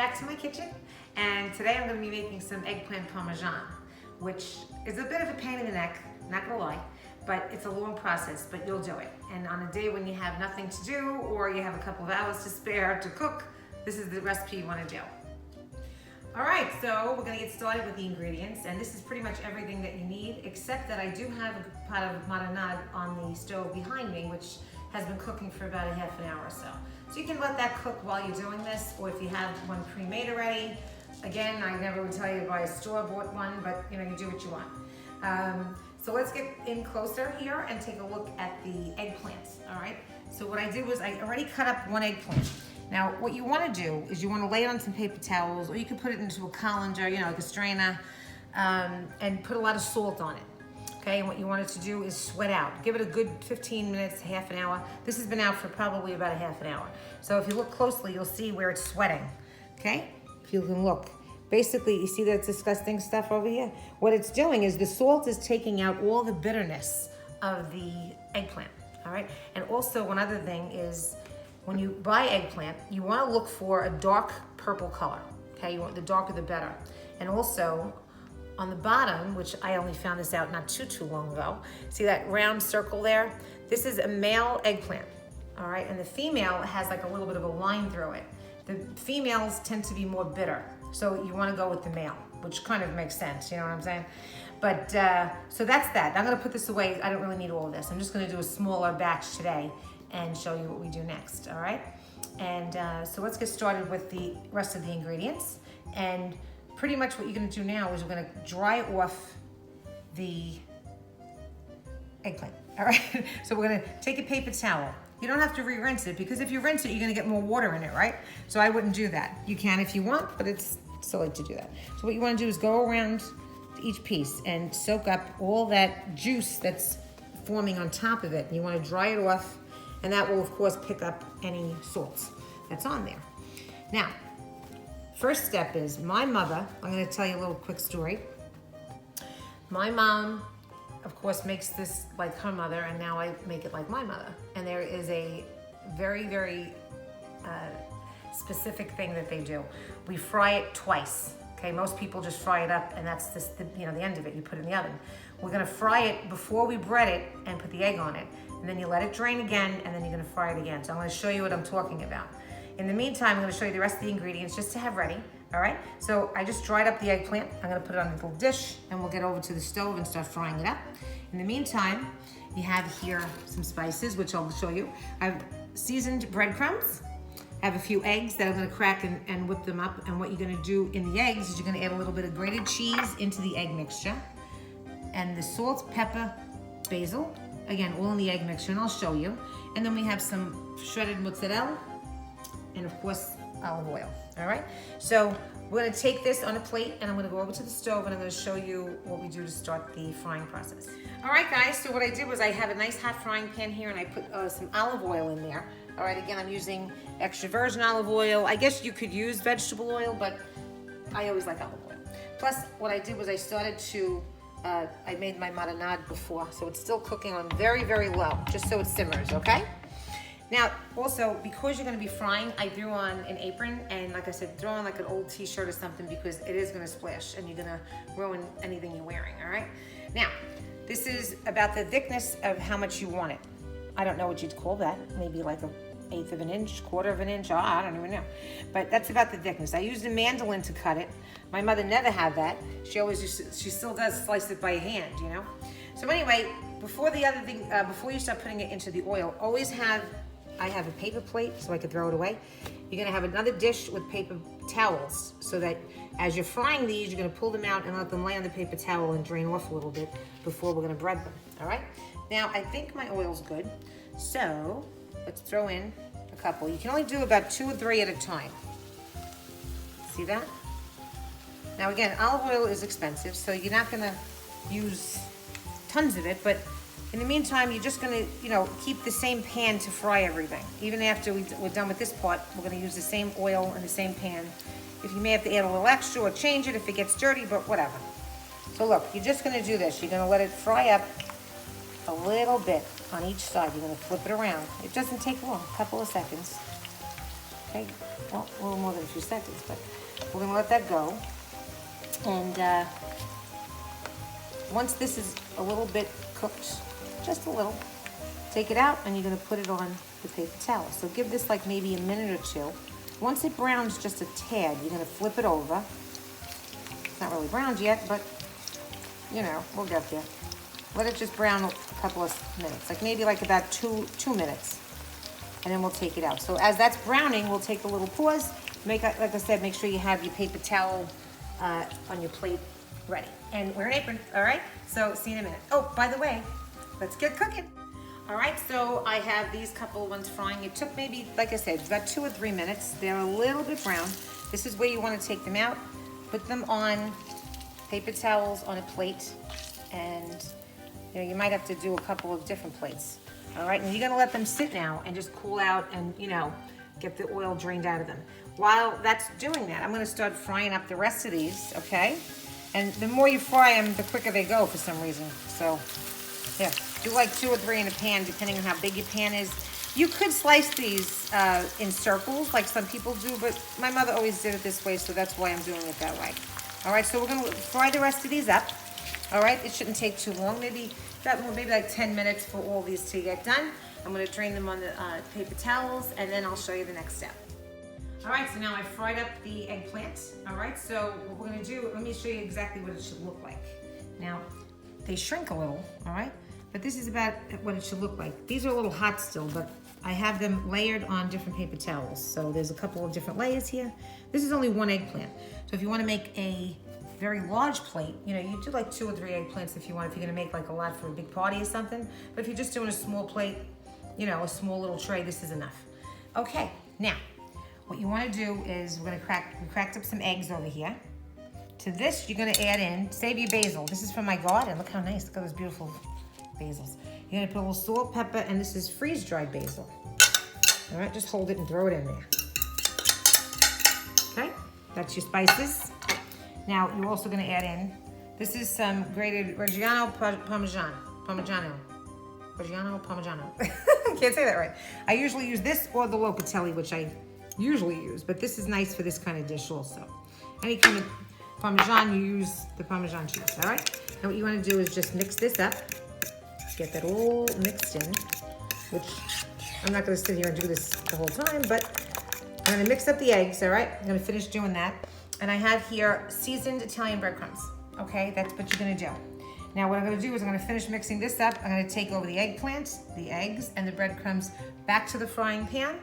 back to my kitchen, and today I'm going to be making some eggplant parmesan, which is a bit of a pain in the neck, not gonna lie, but it's a long process, but you'll do it. And on a day when you have nothing to do or you have a couple of hours to spare to cook, this is the recipe you want to do. All right, so we're gonna get started with the ingredients, and this is pretty much everything that you need, except that I do have a pot of marinade on the stove behind me, which has been cooking for about a half an hour or so. So you can let that cook while you're doing this, or if you have one pre-made already. Again, I never would tell you to buy a store-bought one, but you do what you want. So let's get in closer here and take a look at the eggplants, all right? So what I did was I already cut up one eggplant. Now, what you want to do is you want to lay it on some paper towels, or you can put it into a colander, like a strainer, and put a lot of salt on it. Okay, and what you want it to do is sweat out. Give it a good 15 minutes, half an hour. This has been out for probably about a half an hour. So if you look closely, you'll see where it's sweating, okay? If you can look. Basically, you see that disgusting stuff over here? What it's doing is the salt is taking out all the bitterness of the eggplant, all right? And also one other thing is when you buy eggplant, you want to look for a dark purple color, okay? You want the darker the better. And also, on the bottom, which I only found this out not too long ago, see that round circle there? This is a male eggplant, all right? And the female has like a little bit of a line through it. The females tend to be more bitter, so you want to go with the male, which kind of makes sense, you know what I'm saying? But, so that's that. I'm gonna put this away. I don't really need all of this. I'm just gonna do a smaller batch today and show you what we do next, all right? And so let's get started with the rest of the ingredients. And pretty much what you're gonna do now is we're gonna dry off the eggplant, all right? So we're gonna take a paper towel. You don't have to re-rinse it, because if you rinse it, you're gonna get more water in it, right? So I wouldn't do that. You can if you want, but it's silly to do that. So what you wanna do is go around each piece and soak up all that juice that's forming on top of it. And you wanna dry it off, and that will of course pick up any salts that's on there. Now, first step is my mother, I'm gonna tell you a little quick story. My mom, of course, makes this like her mother, and now I make it like my mother. And there is a very, very specific thing that they do. We fry it twice, okay? Most people just fry it up, and that's the end of it. You put it in the oven. We're gonna fry it before we bread it and put the egg on it. And then you let it drain again, and then you're gonna fry it again. So I'm gonna show you what I'm talking about. In the meantime, I'm gonna show you the rest of the ingredients just to have ready, all right? So I just dried up the eggplant. I'm gonna put it on a little dish, and we'll get over to the stove and start frying it up. In the meantime, you have here some spices, which I'll show you. I have seasoned breadcrumbs. I have a few eggs that I'm gonna crack and whip them up. And what you're gonna do in the eggs is you're gonna add a little bit of grated cheese into the egg mixture. And the salt, pepper, basil, again, all in the egg mixture, and I'll show you. And then we have some shredded mozzarella, and of course, olive oil, all right? So we're gonna take this on a plate, and I'm gonna go over to the stove, and I'm gonna show you what we do to start the frying process. All right, guys, so what I did was I have a nice hot frying pan here, and I put some olive oil in there. All right, again, I'm using extra virgin olive oil. I guess you could use vegetable oil, but I always like olive oil. Plus, what I did was I started to, I made my marinade before, so it's still cooking on very, very low, just so it simmers, okay? Now, also, because you're gonna be frying, I threw on an apron, and like I said, throw on like an old t-shirt or something, because it is gonna splash, and you're gonna ruin anything you're wearing, all right? Now, this is about the thickness of how much you want it. I don't know what you'd call that, maybe like an 1/8 of an inch, 1/4 of an inch, I don't even know. But that's about the thickness. I used a mandolin to cut it. My mother never had that. She still does slice it by hand, So anyway, before you start putting it into the oil, I have a paper plate so I could throw it away. You're gonna have another dish with paper towels, so that as you're frying these, you're gonna pull them out and let them lay on the paper towel and drain off a little bit before we're gonna bread them, all right? Now, I think my oil's good, so let's throw in a couple. You can only do about 2 or 3 at a time. See that? Now again, olive oil is expensive, so you're not gonna use tons of it, but in the meantime, you're just gonna, keep the same pan to fry everything. Even after we're done with this part, we're gonna use the same oil in the same pan. If you may have to add a little extra or change it if it gets dirty, but whatever. So look, you're just gonna do this. You're gonna let it fry up a little bit on each side. You're gonna flip it around. It doesn't take long, a couple of seconds. okay? Well, a little more than a few seconds, but we're gonna let that go. And once this is a little bit cooked, just a little, take it out and you're gonna put it on the paper towel. So give this like maybe a minute or two. Once it browns just a tad, you're gonna flip it over. It's not really browned yet, but you know, we'll get there. Let it just brown a couple of minutes, like maybe like about two minutes. And then we'll take it out. So as that's browning, we'll take a little pause. Like I said, make sure you have your paper towel on your plate ready. And wear an apron, all right? So see you in a minute. Oh, by the way, let's get cooking. All right, so I have these couple ones frying. It took maybe, like I said, about 2 or 3 minutes. They're a little bit brown. This is where you want to take them out. Put them on paper towels on a plate, and you know, you might have to do a couple of different plates. All right, and you're gonna let them sit now and just cool out and, you know, get the oil drained out of them. While that's doing that, I'm gonna start frying up the rest of these, okay? And the more you fry them, the quicker they go for some reason. So, yeah, do like 2 or 3 in a pan, depending on how big your pan is. You could slice these in circles, like some people do, but my mother always did it this way, so that's why I'm doing it that way. All right, so we're gonna fry the rest of these up. All right, it shouldn't take too long, maybe like 10 minutes for all these to get done. I'm gonna drain them on the paper towels, and then I'll show you the next step. All right, so now I fried up the eggplant. All right, so what we're gonna do, let me show you exactly what it should look like. Now, they shrink a little, all right? But this is about what it should look like. These are a little hot still, but I have them layered on different paper towels. So there's a couple of different layers here. This is only 1 eggplant. So if you wanna make a very large plate, you know, you do like 2 or 3 eggplants if you want, if you're gonna make like a lot for a big party or something. But if you're just doing a small plate, you know, a small little tray, this is enough. Okay, now, what you wanna do is we cracked up some eggs over here. To this, you're gonna add in, save your basil. This is from my garden. Look how nice, look at those beautiful basils. You're gonna put a little salt, pepper, and this is freeze-dried basil. All right, just hold it and throw it in there. Okay, that's your spices. Now, you're also gonna add in, this is some grated Parmigiano. I can't say that right. I usually use this or the Locatelli, which I usually use, but this is nice for this kind of dish also. Any kind of Parmesan, you use the Parmesan cheese, all right? And what you wanna do is just mix this up, get that all mixed in, which I'm not gonna sit here and do this the whole time, but I'm gonna mix up the eggs, all right? I'm gonna finish doing that. And I have here seasoned Italian breadcrumbs, okay? That's what you're gonna do. Now what I'm gonna do is I'm gonna finish mixing this up. I'm gonna take over the eggplant, the eggs, and the breadcrumbs back to the frying pan.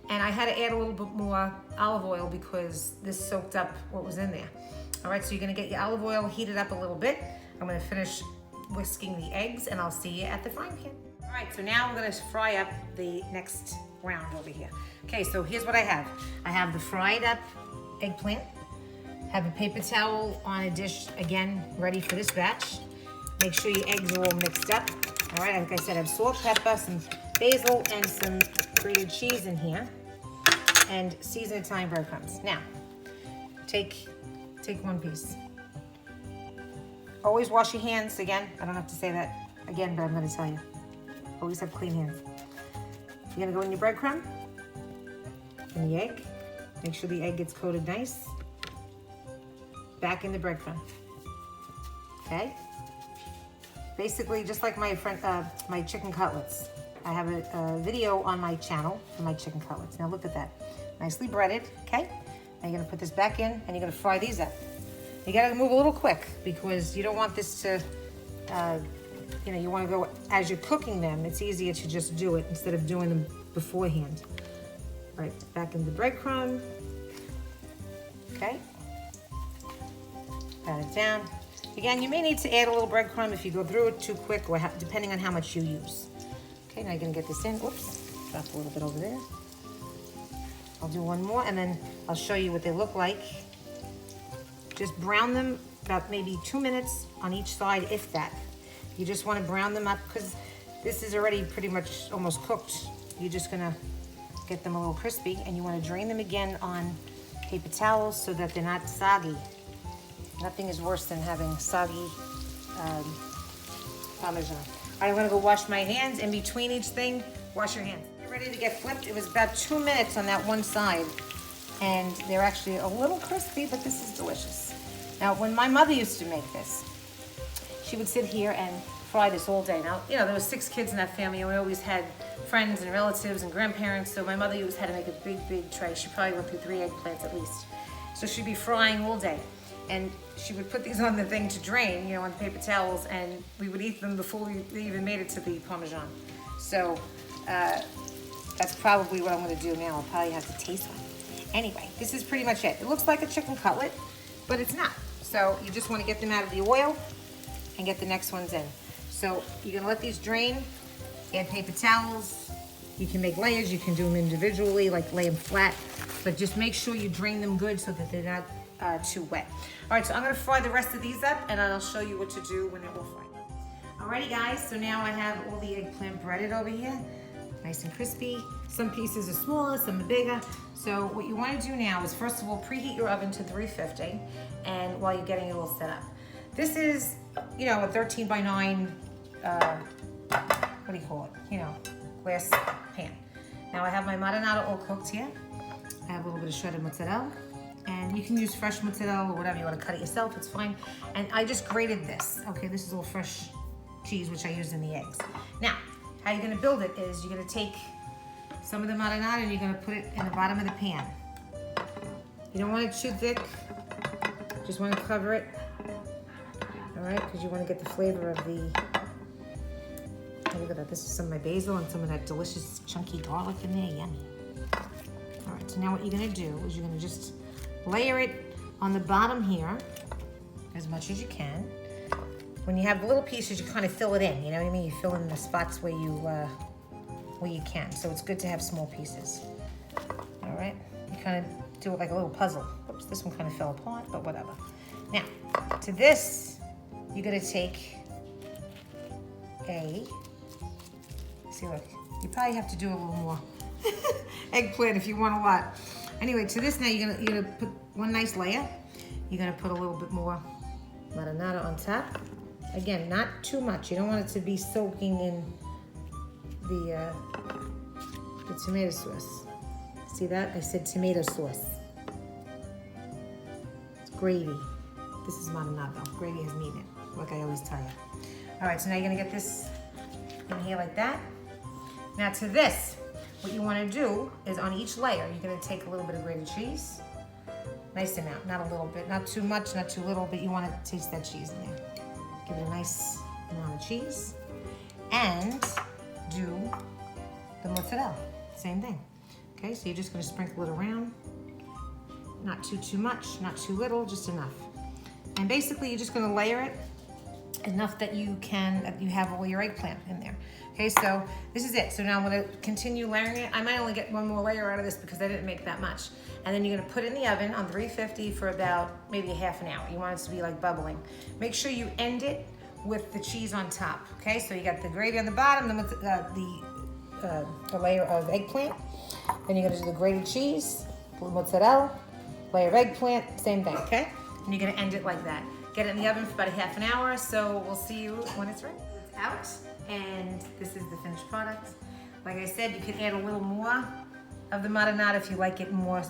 And I had to add a little bit more olive oil because this soaked up what was in there. All right, so you're gonna get your olive oil heated up a little bit. I'm gonna finish whisking the eggs and I'll see you at the frying pan. All right, so now I'm gonna fry up the next round over here. Okay, so here's what I have. I have the fried up eggplant, have a paper towel on a dish, again, ready for this batch. Make sure your eggs are all mixed up. All right, like I said, I have salt, pepper, some basil, and some grated cheese in here, and seasoned Italian breadcrumbs. Now, take 1 piece. Always wash your hands, again, I don't have to say that again, but I'm gonna tell you. Always have clean hands. You're gonna go in your breadcrumb, and the egg. Make sure the egg gets coated nice. Back in the breadcrumb, okay? Basically, just like my chicken cutlets. I have a video on my channel for my chicken cutlets. Now look at that, nicely breaded, okay? Now you're gonna put this back in and you're gonna fry these up. You gotta move a little quick because you don't want this to, you know, you wanna go, as you're cooking them, it's easier to just do it instead of doing them beforehand. All right, back in the breadcrumb, okay? Pat it down. Again, you may need to add a little breadcrumb if you go through it too quick, or depending on how much you use. Okay, now you're gonna get this in. Oops, dropped a little bit over there. I'll do one more, and then I'll show you what they look like. Just brown them about maybe 2 minutes on each side, if that. You just wanna brown them up, because this is already pretty much almost cooked. You're just gonna get them a little crispy, and you wanna drain them again on paper towels so that they're not soggy. Nothing is worse than having soggy Parmesan. I'm gonna go wash my hands in between each thing. Wash your hands. Get ready to get flipped. It was about 2 minutes on that one side, and they're actually a little crispy, but this is delicious. Now, when my mother used to make this, she would sit here and fry this all day. Now, there was 6 kids in that family, and we always had friends and relatives and grandparents, so my mother always had to make a big tray. She probably went through 3 eggplants at least. So she'd be frying all day. And she would put these on the thing to drain, on the paper towels, and we would eat them before they even made it to the Parmesan. So that's probably what I'm gonna do now. I'll probably have to taste one. Anyway, this is pretty much it. It looks like a chicken cutlet, but it's not. So you just wanna get them out of the oil and get the next ones in. So you're gonna let these drain, add paper towels. You can make layers, you can do them individually, like lay them flat, but just make sure you drain them good so that they're not too wet. All right, so I'm gonna fry the rest of these up, and I'll show you what to do when it will fry. Alrighty guys, so now I have all the eggplant breaded over here, nice and crispy. Some pieces are smaller, some are bigger. So what you wanna do now is, first of all, preheat your oven to 350, and while you're getting it all set up. This is, a 13 by 9, what do you call it? Glass pan. Now I have my marinara all cooked here. I have a little bit of shredded mozzarella, and you can use fresh mozzarella or whatever. You want to cut it yourself, it's fine. And I just grated this. Okay, this is all fresh cheese, which I used in the eggs. Now, how you're gonna build it is you're gonna take some of the marinara and you're gonna put it in the bottom of the pan. You don't want it too thick, just want to cover it. All right, because you want to get the flavor of the, oh, look at that. This is some of my basil and some of that delicious chunky garlic in there, yummy. All right, so now what you're gonna do is you're gonna just layer it on the bottom here as much as you can. When you have the little pieces, you kind of fill it in, you know what I mean? You fill in the spots where you can. So it's good to have small pieces. All right, you kind of do it like a little puzzle. Oops, this one kind of fell apart, but whatever. Now, to this, you're gonna take see, look, you probably have to do a little more eggplant if you want a lot. Anyway, to this now, you're gonna put one nice layer. You're gonna put a little bit more marinara on top. Again, not too much. You don't want it to be soaking in the tomato sauce. See that? I said tomato sauce. It's gravy. This is marinara though. Gravy has meat in it, like I always tell you. All right, so now you're gonna get this in here like that. Now to this, what you wanna do is on each layer, you're gonna take a little bit of grated cheese. Nice amount, not a little bit, not too much, not too little, but you wanna taste that cheese in there. Give it a nice amount of cheese. And do the mozzarella, same thing. Okay, so you're just gonna sprinkle it around. Not too much, not too little, just enough. And basically you're just gonna layer it enough that you have all your eggplant in there. Okay, so this is it. So now I'm gonna continue layering it. I might only get one more layer out of this because I didn't make that much. And then you're gonna put it in the oven on 350 for about maybe a half an hour. You want it to be like bubbling. Make sure you end it with the cheese on top. Okay, so you got the gravy on the bottom, then with the layer of eggplant. Then you're gonna do the grated cheese, mozzarella, layer of eggplant, same thing, okay? And you're gonna end it like that. Get it in the oven for about a half an hour, so we'll see you when it's ready. It's out, and this is the finished product. Like I said, you can add a little more of the marinara if you like it more,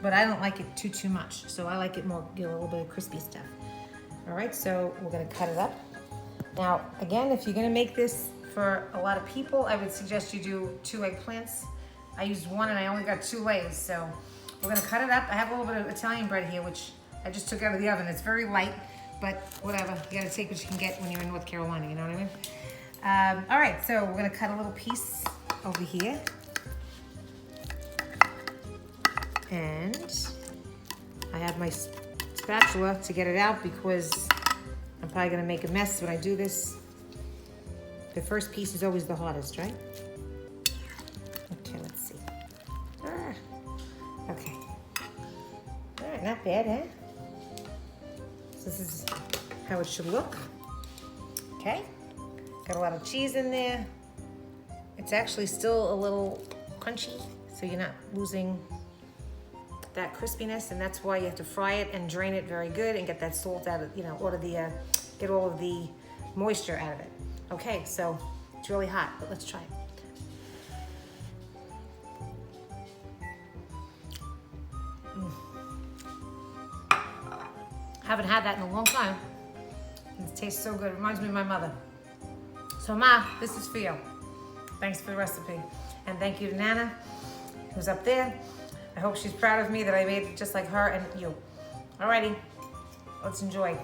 but I don't like it too much. So I like it more, a little bit of crispy stuff. All right, so we're gonna cut it up. Now, again, if you're gonna make this for a lot of people, I would suggest you do 2 eggplants. I used 1 and I only got 2 layers, so we're gonna cut it up. I have a little bit of Italian bread here, which I just took out of the oven. It's very light, but whatever. You gotta take what you can get when you're in North Carolina, you know what I mean? All right, so we're gonna cut a little piece over here. And I have my spatula to get it out because I'm probably gonna make a mess when I do this. The first piece is always the hardest, right? Okay, let's see. Okay. All right, not bad, huh? So this is how it should look. Okay, got a lot of cheese in there. It's actually still a little crunchy, so you're not losing that crispiness, and that's why you have to fry it and drain it very good and get that salt out of, get all of the moisture out of it. Okay, so it's really hot, but let's try it. Haven't had that in a long time. It tastes so good. It reminds me of my mother. So Ma, this is for you. Thanks for the recipe. And thank you to Nana, who's up there. I hope she's proud of me that I made it just like her and you. Alrighty, let's enjoy.